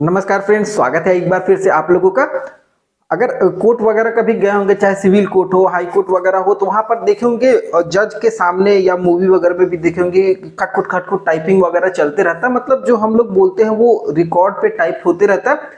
नमस्कार फ्रेंड्स, स्वागत है एक बार फिर से आप लोगों का। अगर कोर्ट वगैरह कभी गए होंगे, चाहे सिविल कोर्ट हो, हाई कोर्ट वगैरह हो, तो वहां पर देखे होंगे जज के सामने या मूवी वगैरह में भी देखे होंगे खटखुट खटखुट टाइपिंग वगैरह चलते रहता है। मतलब जो हम लोग बोलते हैं वो रिकॉर्ड पे टाइप होते रहता है।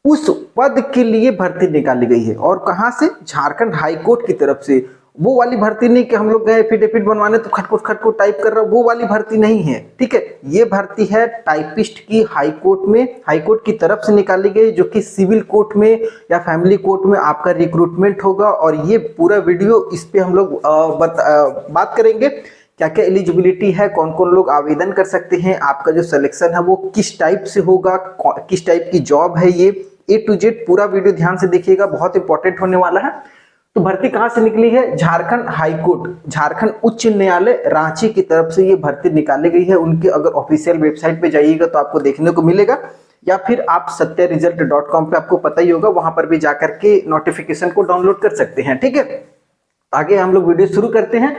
उस पद के लिए भर्ती निकाली गई है। और कहां से? झारखंड हाई कोर्ट की तरफ से। वो वाली भर्ती नहीं कि हम लोग गए एफिडेविट बनवाने तो खटखुट खटखुट टाइप कर रहा, वो वाली भर्ती नहीं है। ठीक है, ये भर्ती है टाइपिस्ट की हाई कोर्ट में, हाई कोर्ट की तरफ से निकाली गई, जो कि सिविल कोर्ट में या फैमिली कोर्ट में आपका रिक्रूटमेंट होगा। और ये पूरा वीडियो इस पे हम लोग बात करेंगे क्या क्या एलिजिबिलिटी है, कौन कौन लोग आवेदन कर सकते हैं, आपका जो सिलेक्शन है वो किस टाइप से होगा, किस टाइप की जॉब है। ये A to Z पूरा वीडियो ध्यान से देखिएगा, बहुत इंपॉर्टेंट होने वाला है। तो भर्ती कहां से निकली है? झारखंड हाई कोर्ट, झारखंड उच्च न्यायालय रांची की तरफ से ये भर्ती निकाली गई है। उनके अगर ऑफिशियल वेबसाइट पे जाइएगा तो आपको देखने को मिलेगा, या फिर आप satyaresult.com पे आपको पता ही होगा, वहां पर भी जाकर के नोटिफिकेशन को डाउनलोड कर सकते हैं। ठीक है, आगे हम लोग वीडियो शुरू करते हैं।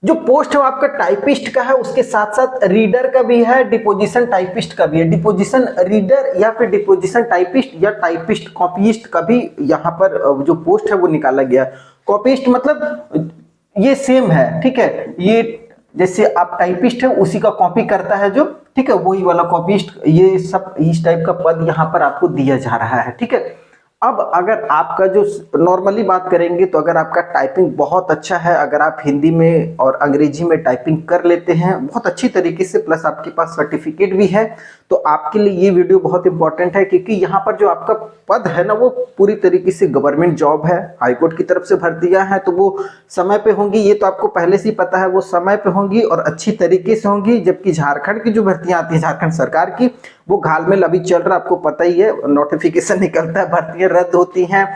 जो पोस्ट है वो आपका टाइपिस्ट का है, उसके साथ साथ रीडर का भी है, डिपोजिशन टाइपिस्ट का भी है। डिपोजिशन रीडर या फिर डिपोजिशन टाइपिस्ट या टाइपिस्ट कॉपीइस्ट का भी यहाँ पर जो पोस्ट है वो निकाला गया। कॉपीइस्ट मतलब ये सेम है, ठीक है, ये जैसे आप टाइपिस्ट है उसी का कॉपी करता है जो, ठीक है, वही वाला कॉपीइस्ट। ये सब इस टाइप का पद यहाँ पर आपको दिया जा रहा है। ठीक है, अब अगर आपका जो नॉर्मली बात करेंगे तो अगर आपका टाइपिंग बहुत अच्छा है, अगर आप हिंदी में और अंग्रेजी में टाइपिंग कर लेते हैं बहुत अच्छी तरीके से, प्लस आपके पास सर्टिफिकेट भी है, तो आपके लिए ये वीडियो बहुत इंपॉर्टेंट है। क्योंकि यहाँ पर जो आपका पद है ना वो पूरी तरीके से गवर्नमेंट जॉब है, हाईकोर्ट की तरफ से भर्तियां हैं, तो वो समय पे होंगी, ये तो आपको पहले से ही पता है, वो समय पे होंगी और अच्छी तरीके से होंगी। जबकि झारखंड की जो भर्तियां आती है झारखंड सरकार की, वो घालमेल अभी चल रहा, आपको पता ही है, नोटिफिकेशन निकलता है, भर्तियां रद्द होती हैं,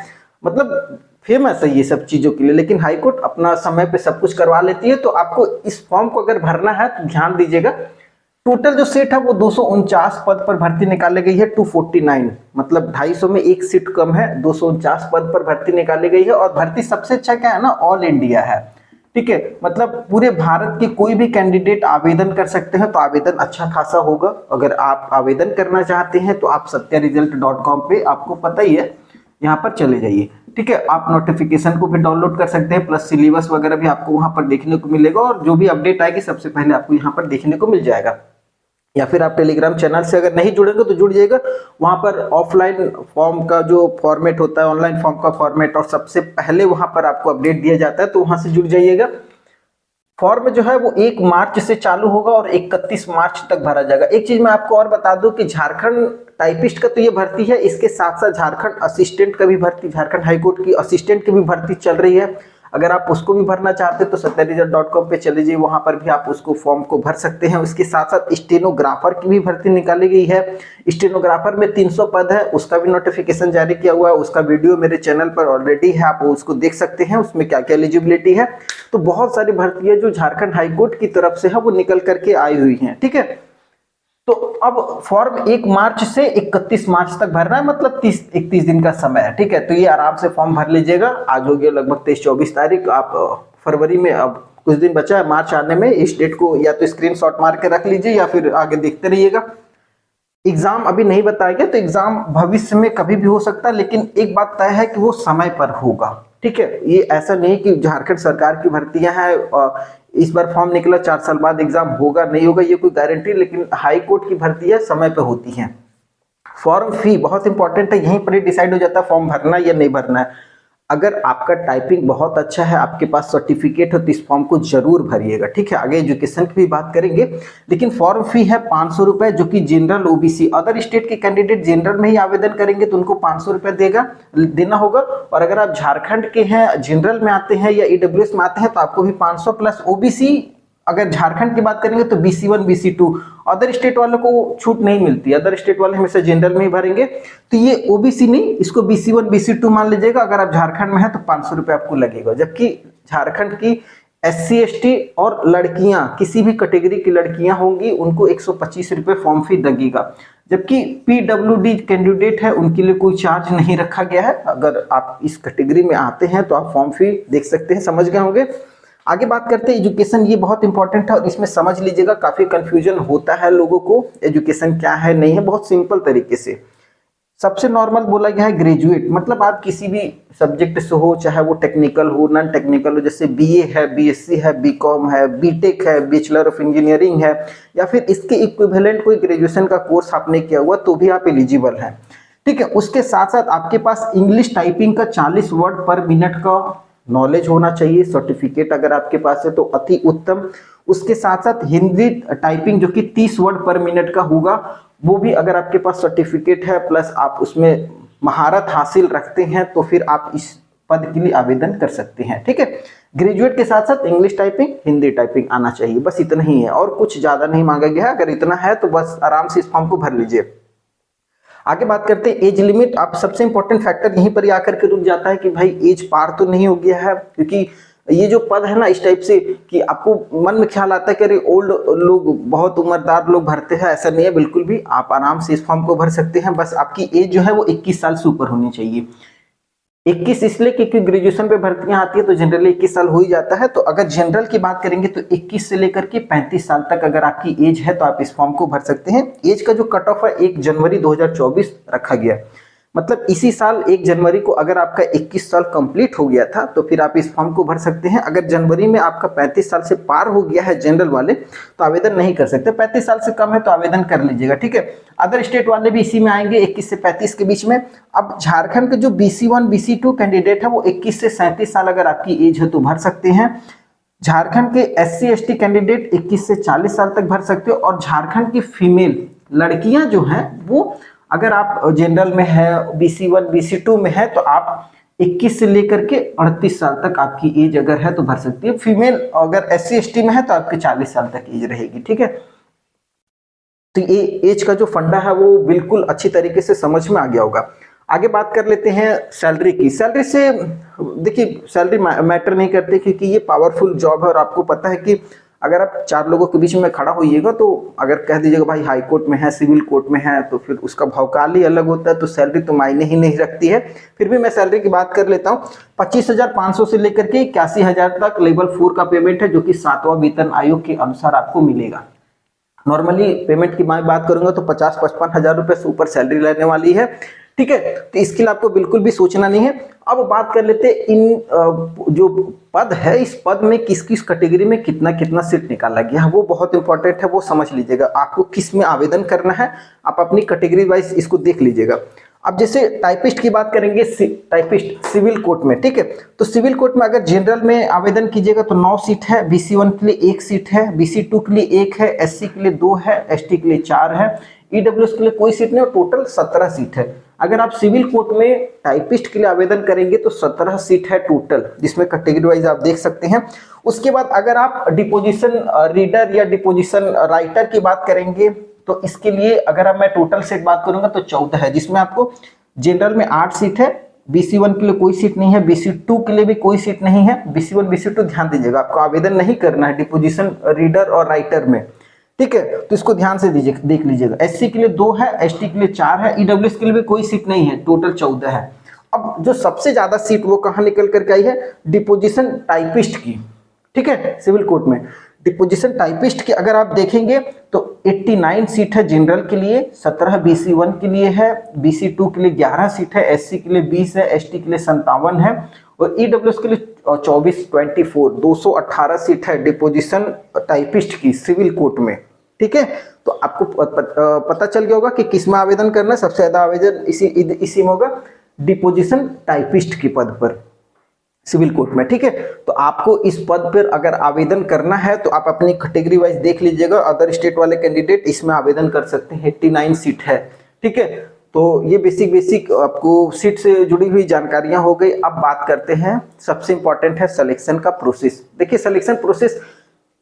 मतलब फेमस है ये सब चीजों के लिए। लेकिन हाईकोर्ट अपना समय पे सब कुछ करवा लेती है। तो आपको इस फॉर्म को अगर भरना है तो ध्यान दीजिएगा, टोटल जो सीट है वो 249 पद पर भर्ती निकाली गई है। 249 मतलब 250 में एक सीट कम है, 249 पद पर भर्ती निकाली गई है। और भर्ती सबसे अच्छा क्या है ना, ऑल इंडिया है। ठीक है, मतलब पूरे भारत के कोई भी कैंडिडेट आवेदन कर सकते हैं, तो आवेदन अच्छा खासा होगा। अगर आप आवेदन करना चाहते हैं तो आप satyaresult.com पे, आपको पता ही है, यहाँ पर चले जाइए। ठीक है, आप नोटिफिकेशन को भी डाउनलोड कर सकते हैं, प्लस सिलेबस वगैरह भी आपको वहां पर देखने को मिलेगा। और जो भी अपडेट आएगी सबसे पहले आपको यहाँ पर देखने को मिल जाएगा। या फिर आप टेलीग्राम चैनल से अगर नहीं जुड़ेंगे तो जुड़ जाइएगा, वहां पर ऑफलाइन फॉर्म का जो फॉर्मेट होता है, ऑनलाइन फॉर्म का फॉर्मेट, और सबसे पहले वहां पर आपको अपडेट दिया जाता है, तो वहां से जुड़ जाइएगा। फॉर्म जो है वो 1 मार्च से चालू होगा और 31 मार्च तक भरा जाएगा। एक चीज मैं आपको और बता दूं कि झारखंड टाइपिस्ट का तो ये भर्ती है, इसके साथ साथ झारखंड असिस्टेंट का भी भर्ती, झारखंड हाईकोर्ट की असिस्टेंट की भी भर्ती चल रही है। अगर आप उसको भी भरना चाहते हैं तो satyaresult.com पे चले जाइए, वहां पर भी आप उसको फॉर्म को भर सकते हैं। उसके साथ साथ स्टेनोग्राफर की भी भर्ती निकाली गई है। स्टेनोग्राफर में 300 पद है, उसका भी नोटिफिकेशन जारी किया हुआ है, उसका वीडियो मेरे चैनल पर ऑलरेडी है, आप उसको देख सकते हैं, उसमें क्या क्या एलिजिबिलिटी है। तो बहुत सारी भर्तियां जो झारखंड हाईकोर्ट की तरफ से है वो निकल करके आई हुई हैं। ठीक है, तो अब फॉर्म 1 मार्च से 31 मार्च तक भरना है, मतलब 31 दिन का समय है। ठीक है, तो ये आराम से फॉर्म भर लीजिएगा। आज हो गया लगभग 23-24 तारीख, आप फरवरी में, अब कुछ दिन बचा है मार्च आने में। इस डेट को या तो स्क्रीनशॉट मार के रख लीजिए या फिर आगे देखते रहिएगा। एग्जाम अभी नहीं बताया गया, तो एग्जाम भविष्य में कभी भी हो सकता है, लेकिन एक बात तय है कि वो समय पर होगा। ठीक है, ये ऐसा नहीं कि झारखंड सरकार की भर्तियां हैं, इस बार फॉर्म निकला 4 साल बाद एग्जाम होगा नहीं होगा ये कोई गारंटी, लेकिन हाई कोर्ट की भर्तियां समय पर होती हैं। फॉर्म फी बहुत इंपॉर्टेंट है, यहीं पर ही डिसाइड हो जाता है फॉर्म भरना या नहीं भरना है। अगर आपका टाइपिंग बहुत अच्छा है, आपके पास सर्टिफिकेट हो, तो इस फॉर्म को जरूर भरिएगा। ठीक है, आगे एजुकेशन की भी बात करेंगे, लेकिन फॉर्म फी है 500 रुपए, जो कि जनरल ओबीसी, अदर स्टेट के कैंडिडेट जनरल में ही आवेदन करेंगे तो उनको 500 रुपए देना होगा। और अगर आप झारखंड के हैं, जनरल में आते हैं या ईडब्ल्यूएस में आते हैं, तो आपको भी 500 प्लस ओबीसी। अगर झारखंड की बात करेंगे तो BC1 BC2, अदर स्टेट वालों को छूट नहीं मिलती, अदर स्टेट वाले हमेशा जनरल में ही भरेंगे। तो ये ओबीसी नहीं, इसको BC1 BC2 मान लीजिएगा। अगर आप झारखंड में है तो 500 रुपए आपको लगेगा। जबकि झारखंड की SC ST और लड़कियां, किसी भी कैटेगरी की लड़कियां होंगी, उनको 125 रुपए फॉर्म फी लगेगा। जबकि PWD कैंडिडेट है उनके लिए कोई चार्ज नहीं रखा गया है। अगर आप इस कैटेगरी में आते हैं तो आप फॉर्म फी देख सकते हैं, समझ गए होंगे। आगे बात करते हैं एजुकेशन, ये बहुत इंपॉर्टेंट है और इसमें समझ लीजिएगा, काफी कंफ्यूजन होता है लोगों को, एजुकेशन क्या है नहीं है। बहुत सिंपल तरीके से सबसे नॉर्मल बोला गया है ग्रेजुएट, मतलब आप किसी भी सब्जेक्ट से हो, चाहे वो टेक्निकल हो, नॉन टेक्निकल हो, जैसे बीए है, बीएससी है, बीकॉम है, बीटेक है, बैचलर ऑफ इंजीनियरिंग है, या फिर इसके इक्विवेलेंट कोई ग्रेजुएशन का कोर्स आपने किया हुआ तो भी आप एलिजिबल हैं। ठीक है, उसके साथ साथ आपके पास इंग्लिश टाइपिंग का 40 वर्ड पर मिनट का नॉलेज होना चाहिए, सर्टिफिकेट अगर आपके पास है तो अति उत्तम। उसके साथ साथ हिंदी टाइपिंग जो कि 30 वर्ड पर मिनट का होगा, वो भी अगर आपके पास सर्टिफिकेट है प्लस आप उसमें महारत हासिल रखते हैं तो फिर आप इस पद के लिए आवेदन कर सकते हैं। ठीक है, ग्रेजुएट के साथ साथ इंग्लिश टाइपिंग, हिंदी टाइपिंग आना चाहिए, बस इतना ही है और कुछ ज्यादा नहीं मांगा गया है। अगर इतना है तो बस आराम से इस फॉर्म को भर लीजिए। आगे बात करते हैं एज लिमिट। आप सबसे इंपॉर्टेंट फैक्टर यहीं पर आकर के रुक जाता है कि भाई एज पार तो नहीं हो गया है, क्योंकि ये जो पद है ना इस टाइप से कि आपको मन में ख्याल आता है कि अरे ओल्ड लोग, बहुत उम्रदार लोग भरते हैं, ऐसा नहीं है बिल्कुल भी। आप आराम से इस फॉर्म को भर सकते हैं, बस आपकी एज जो है वो 21 साल से ऊपर होनी चाहिए। 21 इसलिए क्योंकि ग्रेजुएशन पे भर्तियां आती है तो जनरली 21 साल हो ही जाता है। तो अगर जनरल की बात करेंगे तो 21 से लेकर के 35 साल तक अगर आपकी एज है तो आप इस फॉर्म को भर सकते हैं। एज का जो कट ऑफ है 1 जनवरी 2024 रखा गया है, मतलब इसी साल 1 जनवरी को अगर आपका 21 साल कंप्लीट हो गया था तो फिर आप इस फॉर्म को भर सकते हैं। अगर जनवरी में आपका 35 साल से पार हो गया है जनरल वाले तो आवेदन नहीं कर सकते, 35 साल से कम है तो आवेदन कर लीजिएगा। ठीक है, अदर स्टेट वाले भी इसी में आएंगे 21 से 35 के बीच में। अब झारखंड के जो BC1 BC2 कैंडिडेट है वो 21 से 37 साल अगर आपकी एज है तो भर सकते हैं। झारखंड के SC ST कैंडिडेट 21 से 40 साल तक भर सकते हो। और झारखंड की फीमेल लड़कियां जो हैं वो अगर आप जनरल में है, BC1 BC2 में है तो आप 21 से लेकर के 38 साल तक आपकी एज अगर है तो भर सकती है। फीमेल अगर SC ST में है तो आपकी 40 साल तक एज रहेगी। ठीक है, तो ये एज का जो फंडा है वो बिल्कुल अच्छी तरीके से समझ में आ गया होगा। आगे बात कर लेते हैं सैलरी की। सैलरी से देखिए, सैलरी मैटर नहीं करते क्योंकि ये पावरफुल जॉब है और आपको पता है कि अगर आप 4 लोगों के बीच में खड़ा होइएगा तो अगर कह दीजिएगा भाई हाई कोर्ट में है, सिविल कोर्ट में है, तो फिर उसका भौकाल ही अलग होता है, तो सैलरी तो मायने ही नहीं रखती है। फिर भी मैं सैलरी की बात कर लेता हूँ। 25,500 से लेकर के 81,000 तक लेवल 4 का पेमेंट है, जो कि 7वां वेतन आयोग के अनुसार आपको मिलेगा। नॉर्मली पेमेंट की मैं बात करूंगा तो 50-55 हजार रुपए से ऊपर सैलरी लेने वाली है। ठीक है, तो इसके लिए आपको बिल्कुल भी सोचना नहीं है। अब बात कर लेते हैं इन जो पद है, इस पद में किस किस कैटेगरी में कितना कितना सीट निकाला गया है वो बहुत इंपॉर्टेंट है, वो समझ लीजिएगा। आपको किस में आवेदन करना है आप अपनी कैटेगरी वाइज इसको देख लीजिएगा। अब जैसे टाइपिस्ट की बात करेंगे, टाइपिस्ट सिविल कोर्ट में, ठीक है, तो सिविल कोर्ट में अगर जनरल में आवेदन कीजिएगा तो 9 सीट है, BC1 के लिए 1 सीट है, BC2 के लिए 1 है, SC के लिए 2 है, ST के लिए 4 है, EWS के लिए कोई सीट नहीं और टोटल 17 सीट है। अगर आप सिविल कोर्ट में टाइपिस्ट के लिए आवेदन करेंगे तो 17 सीट है टोटल, जिसमें कैटेगरी वाइज आप देख सकते हैं। उसके बाद अगर आप डिपोजिशन रीडर या डिपोजिशन राइटर की बात करेंगे तो इसके लिए अगर अब मैं टोटल सीट बात करूंगा तो 14 है, जिसमें आपको जनरल में 8 सीट है, BC1 के लिए कोई सीट नहीं है, BC2 के लिए भी कोई सीट नहीं है। BC1 BC2 ध्यान दीजिएगा, आपको आवेदन नहीं करना है डिपोजिशन रीडर और राइटर में, ठीक है, तो इसको ध्यान से देख लीजिएगा। SC के लिए 2 है, ST के लिए 4 है, EWS के लिए भी कोई सीट नहीं है, टोटल 14 है। अब जो सबसे ज्यादा सीट वो कहाँ निकल करके आई है, डिपोजिशन टाइपिस्ट की, ठीक है, सिविल कोर्ट में डिपोजिशन टाइपिस्ट की अगर आप देखेंगे तो 89 सीट है जनरल के लिए, 17 BC1 के लिए है, BC2 के लिए 11 सीट है, SC के लिए 20 है, ST के लिए 57 है और EWS के लिए 24 218 सीट है डिपोजिशन टाइपिस्ट की सिविल कोर्ट में। ठीक है, तो आपको पता चल गया होगा कि किस में आवेदन करना है। सबसे ज्यादा आवेदन इसी में होगा डिपोजिशन टाइपिस्ट के पद पर सिविल कोर्ट में। ठीक है, तो आपको इस पद पर अगर आवेदन करना है तो आप अपनी कैटेगरी वाइज देख लीजिएगा। अदर स्टेट वाले कैंडिडेट इसमें आवेदन कर सकते हैं, 89 सीट है। ठीक है, तो ये बेसिक आपको सीट से जुड़ी हुई जानकारियां हो गई। अब बात करते हैं, सबसे इंपॉर्टेंट है सिलेक्शन का प्रोसेस। देखिए सिलेक्शन प्रोसेस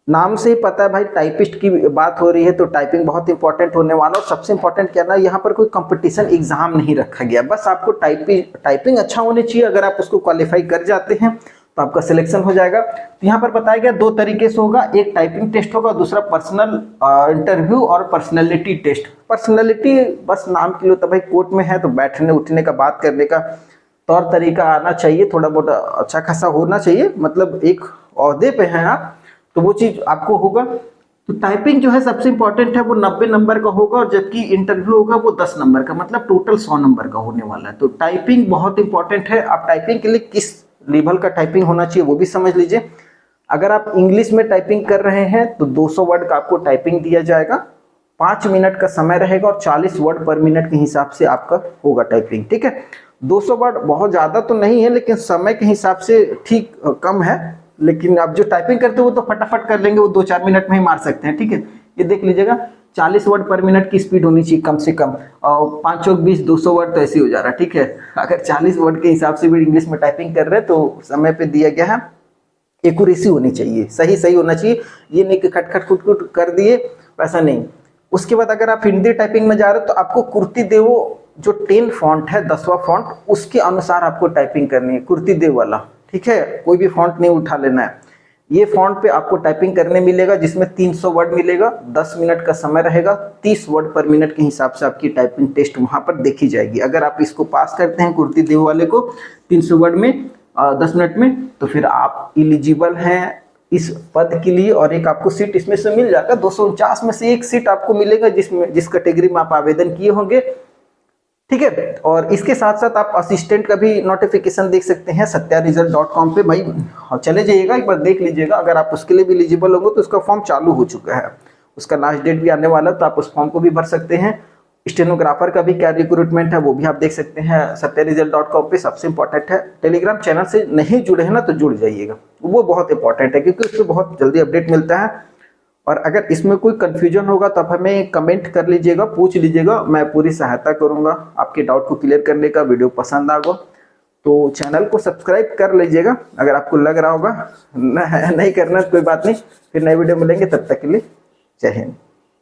नाम से ही पता है भाई, टाइपिस्ट की बात हो रही है तो टाइपिंग बहुत इंपॉर्टेंट होने वाला। और सबसे इंपॉर्टेंट क्या ना, यहाँ पर कोई कंपटीशन एग्जाम नहीं रखा गया, बस आपको टाइपिंग अच्छा होनी चाहिए। अगर आप उसको क्वालिफाई कर जाते हैं तो आपका सिलेक्शन हो जाएगा। तो यहाँ पर बताया गया 2 तरीके से होगा, एक टाइपिंग टेस्ट होगा, दूसरा पर्सनल इंटरव्यू और पर्सनैलिटी टेस्ट। पर्सनैलिटी बस नाम के लिए होता है भाई, कोर्ट में है तो बैठने उठने का, बात करने का तौर तरीका आना चाहिए, थोड़ा मोटा अच्छा खासा होना चाहिए, मतलब एक ओहदे पे हैं आप तो वो चीज आपको होगा। तो टाइपिंग जो है सबसे इंपॉर्टेंट है, वो 90 नंबर का होगा, और जबकि इंटरव्यू होगा वो 10 नंबर का, मतलब टोटल 100 नंबर का होने वाला है। तो टाइपिंग बहुत इंपॉर्टेंट है। आप टाइपिंग के लिए किस लेवल का टाइपिंग होना चाहिए वो भी समझ लीजिए। अगर आप इंग्लिश में टाइपिंग कर रहे हैं तो 200 वर्ड का आपको टाइपिंग दिया जाएगा, 5 मिनट का समय रहेगा और 40 वर्ड पर मिनट के हिसाब से आपका होगा टाइपिंग, ठीक है। 200 वर्ड बहुत ज़्यादा तो नहीं है, लेकिन समय के हिसाब से ठीक कम है। लेकिन आप जो टाइपिंग करते हो वो तो फटाफट कर लेंगे, वो 2-4 मिनट में ही मार सकते हैं, ठीक है। ये देख लीजिएगा 40 वर्ड पर मिनट की स्पीड होनी चाहिए कम से कम, और 5 चौक 20, 200 वर्ड तो ऐसे ही हो जा रहा है, ठीक है। अगर 40 वर्ड के हिसाब से भी इंग्लिश में टाइपिंग कर रहे हैं तो समय पे दिया गया है, एक्यूरेसी होनी चाहिए, सही सही होना चाहिए। ये नहीं कि खट खट खुट खुट कर दिए, वैसा नहीं। उसके बाद अगर आप हिंदी टाइपिंग में जा रहे हो तो आपको कुर्ती देवो जो 10 फॉन्ट है, 10वां फॉन्ट, उसके अनुसार आपको टाइपिंग करनी है, कुर्ती देव वाला, ठीक है। कोई भी फॉन्ट नहीं उठा लेना है। ये फॉन्ट पे आपको टाइपिंग करने मिलेगा, जिसमें 300 वर्ड मिलेगा, 10 मिनट का समय रहेगा, 30 वर्ड पर मिनट के हिसाब से आपकी टाइपिंग टेस्ट वहां पर देखी जाएगी। अगर आप इसको पास करते हैं कुर्ती देव वाले को 300 वर्ड में 10 मिनट में, तो फिर आप इलिजिबल हैं इस पद के लिए, और एक आपको सीट इसमें से मिल जाएगा। 249 में से एक सीट आपको मिलेगा जिस कैटेगरी में आप आवेदन किए होंगे, ठीक है। और इसके साथ साथ आप असिस्टेंट का भी नोटिफिकेशन देख सकते हैं satyaresult.com पे। भाई चले जाइएगा, एक बार देख लीजिएगा। अगर आप उसके लिए भी एलिजिबल होंगे तो उसका फॉर्म चालू हो चुका है, उसका लास्ट डेट भी आने वाला है, तो आप उस फॉर्म को भी भर सकते हैं। स्टेनोग्राफर का भी क्या रिक्रूटमेंट है वो भी आप देख सकते हैं satyaresult.com पे। सबसे इंपॉर्टेंट है, टेलीग्राम चैनल से नहीं जुड़े हैं ना तो जुड़ जाइएगा, वो बहुत इंपॉर्टेंट है, क्योंकि उसमें बहुत जल्दी अपडेट मिलता है। और अगर इसमें कोई कंफ्यूजन होगा तो आप हमें कमेंट कर लीजिएगा, पूछ लीजिएगा, मैं पूरी सहायता करूंगा आपके डाउट को क्लियर करने का। वीडियो पसंद आएगा तो चैनल को सब्सक्राइब कर लीजिएगा अगर आपको लग रहा होगा। नहीं करना तो कोई बात नहीं, फिर नई वीडियो मिलेंगे, तब तक के लिए जय हिंद।